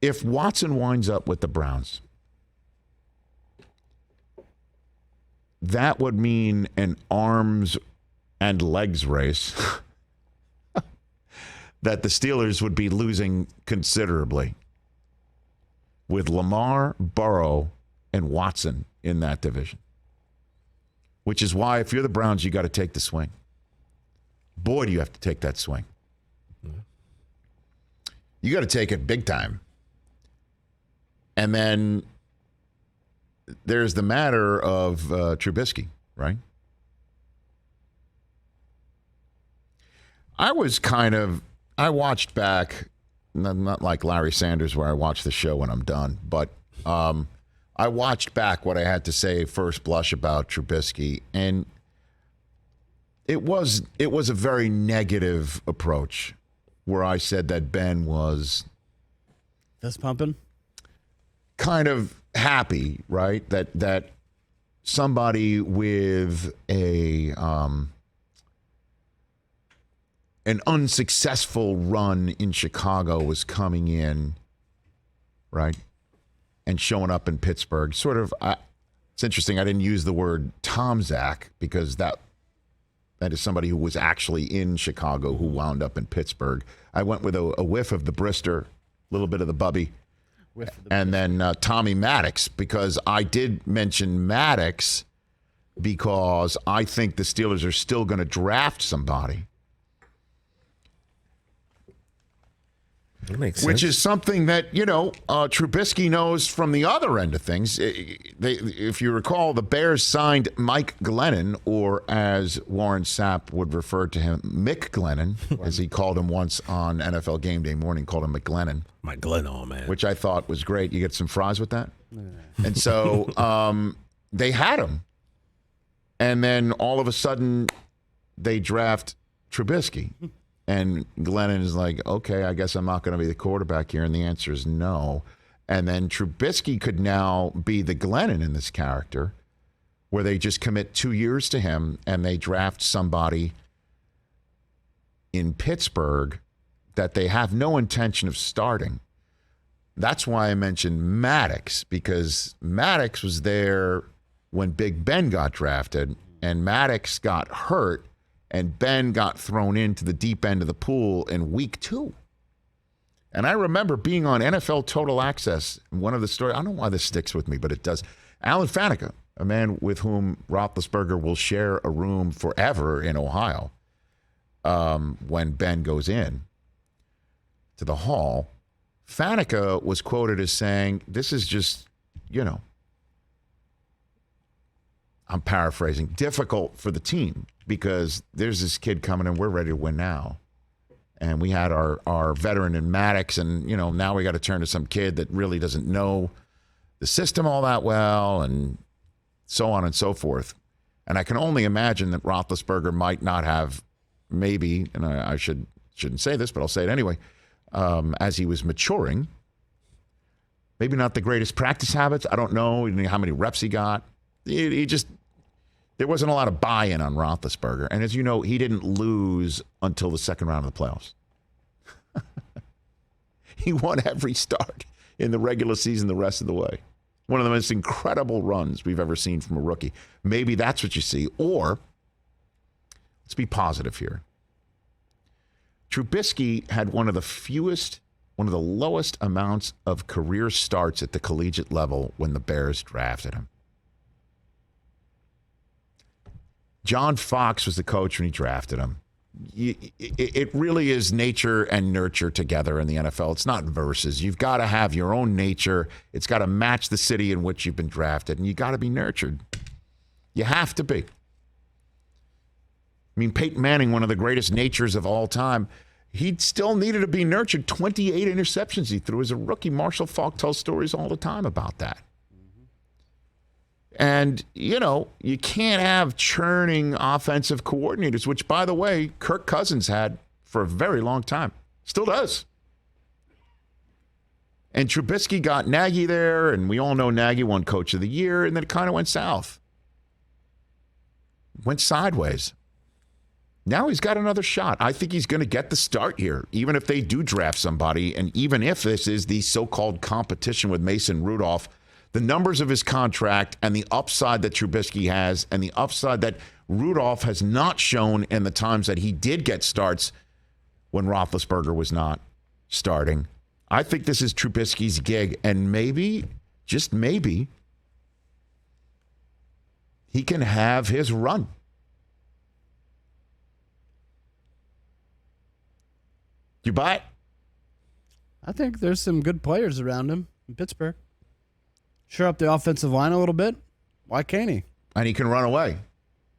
If Watson winds up with the Browns, that would mean an arms and legs race that the Steelers would be losing considerably with Lamar, Burrow, and Watson in that division. Which is why if you're the Browns, you got to take the swing. Boy, do you have to take that swing. You got to take it big time. And then there's the matter of Trubisky, right? I watched back, not like Larry Sanders where I watch the show when I'm done, but I watched back what I had to say first blush about Trubisky, and it was a very negative approach where I said that Ben was fist pumping, kind of happy, right? That somebody with an unsuccessful run in Chicago was coming in, right, and showing up in Pittsburgh. Sort of, it's interesting. I didn't use the word Tom Zach because that is somebody who was actually in Chicago who wound up in Pittsburgh. I went with a whiff of the Brister, a little bit of the Bubby, and then Tommy Maddox, because I did mention Maddox because I think the Steelers are still going to draft somebody. That makes sense. Which is something that, Trubisky knows from the other end of things. If you recall, the Bears signed Mike Glennon, or as Warren Sapp would refer to him, Mick Glennon, as he called him once on NFL Game Day Morning, called him McGlennon. Mike Glennon, man. Which I thought was great. You get some fries with that? And so they had him. And then all of a sudden, they draft Trubisky. And Glennon is like, okay, I guess I'm not going to be the quarterback here. And the answer is no. And then Trubisky could now be the Glennon in this character, where they just commit 2 years to him and they draft somebody in Pittsburgh that they have no intention of starting. That's why I mentioned Maddox, because Maddox was there when Big Ben got drafted, and Maddox got hurt. And Ben got thrown into the deep end of the pool in week 2. And I remember being on NFL Total Access. One of the stories, I don't know why this sticks with me, but it does. Alan Faneca, a man with whom Roethlisberger will share a room forever in Ohio, when Ben goes in to the hall, Faneca was quoted as saying, this is just, I'm paraphrasing, difficult for the team because there's this kid coming and we're ready to win now. And we had our veteran in Maddox, and, now we got to turn to some kid that really doesn't know the system all that well, and so on and so forth. And I can only imagine that Roethlisberger might not have, maybe, and I shouldn't say this, but I'll say it anyway, as he was maturing, maybe not the greatest practice habits. I don't know how many reps he got. He just... There wasn't a lot of buy-in on Roethlisberger. And as you know, he didn't lose until the second round of the playoffs. He won every start in the regular season the rest of the way. One of the most incredible runs we've ever seen from a rookie. Maybe that's what you see. Or, let's be positive here. Trubisky had one of the lowest amounts of career starts at the collegiate level when the Bears drafted him. John Fox was the coach when he drafted him. It really is nature and nurture together in the NFL. It's not versus. You've got to have your own nature. It's got to match the city in which you've been drafted, and you got to be nurtured. You have to be. I mean, Peyton Manning, one of the greatest natures of all time, he still needed to be nurtured. 28 interceptions he threw as a rookie. Marshall Faulk tells stories all the time about that. And, you can't have churning offensive coordinators, which, by the way, Kirk Cousins had for a very long time. Still does. And Trubisky got Nagy there, and we all know Nagy won Coach of the Year, and then it kind of went south. Went sideways. Now he's got another shot. I think he's going to get the start here, even if they do draft somebody, and even if this is the so-called competition with Mason Rudolph. The numbers of his contract and the upside that Trubisky has and the upside that Rudolph has not shown in the times that he did get starts when Roethlisberger was not starting. I think this is Trubisky's gig, and maybe, just maybe, he can have his run. You buy it? I think there's some good players around him in Pittsburgh. Shore up the offensive line a little bit. Why can't he? And he can run away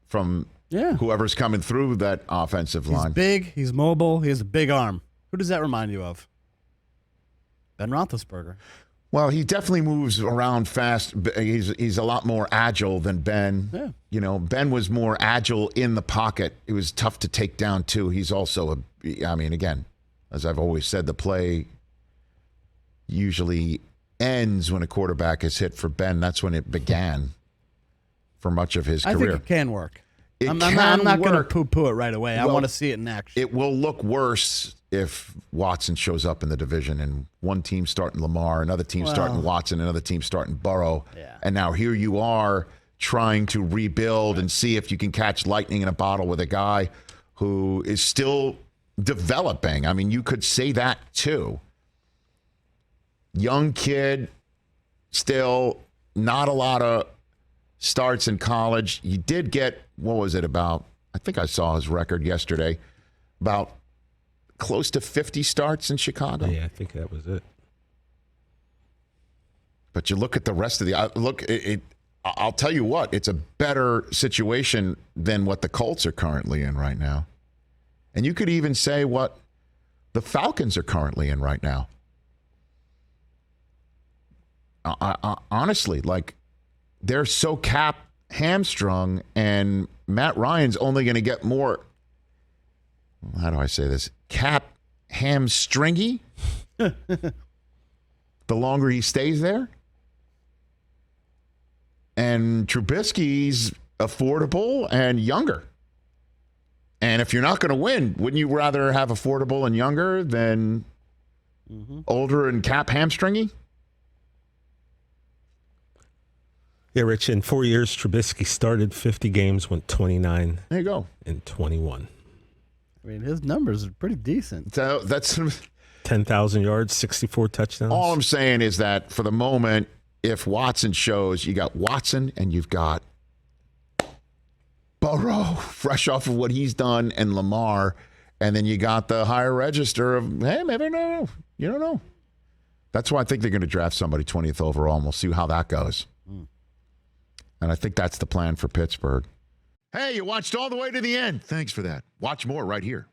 from whoever's coming through that offensive line. He's big. He's mobile. He has a big arm. Who does that remind you of? Ben Roethlisberger. Well, he definitely moves around fast. He's a lot more agile than Ben. Yeah. You know, Ben was more agile in the pocket. It was tough to take down, too. He's also, again, as I've always said, the play usually ends when a quarterback is hit. For Ben, that's when it began for much of his career. I think it can work. I'm not going to poo-poo it right away. Well, I want to see it in action. It will look worse if Watson shows up in the division and one team starting Lamar, another team starting Watson, another team starting Burrow. Yeah. And now here you are trying to rebuild and see if you can catch lightning in a bottle with a guy who is still developing. I mean, you could say that too. Young kid, still not a lot of starts in college. He did get, I think I saw his record yesterday, about close to 50 starts in Chicago. Yeah, I think that was it. But you look at the rest of I'll tell you what, it's a better situation than what the Colts are currently in right now. And you could even say what the Falcons are currently in right now. Honestly, they're so cap hamstrung, and Matt Ryan's only going to get more, how do I say this, cap hamstringy the longer he stays there. And Trubisky's affordable and younger. And if you're not going to win, wouldn't you rather have affordable and younger than older and cap hamstringy? Yeah, Rich, in 4 years, Trubisky started 50 games, went 29 There you go. and 21. I mean, his numbers are pretty decent. So that's 10,000 yards, 64 touchdowns. all I'm saying is that for the moment, if Watson shows, you got Watson and you've got Burrow, fresh off of what he's done, and Lamar, and then you got the higher register of, hey, maybe no, you don't know. That's why I think they're going to draft somebody 20th overall, and we'll see how that goes. And I think that's the plan for Pittsburgh. Hey, you watched all the way to the end. Thanks for that. Watch more right here.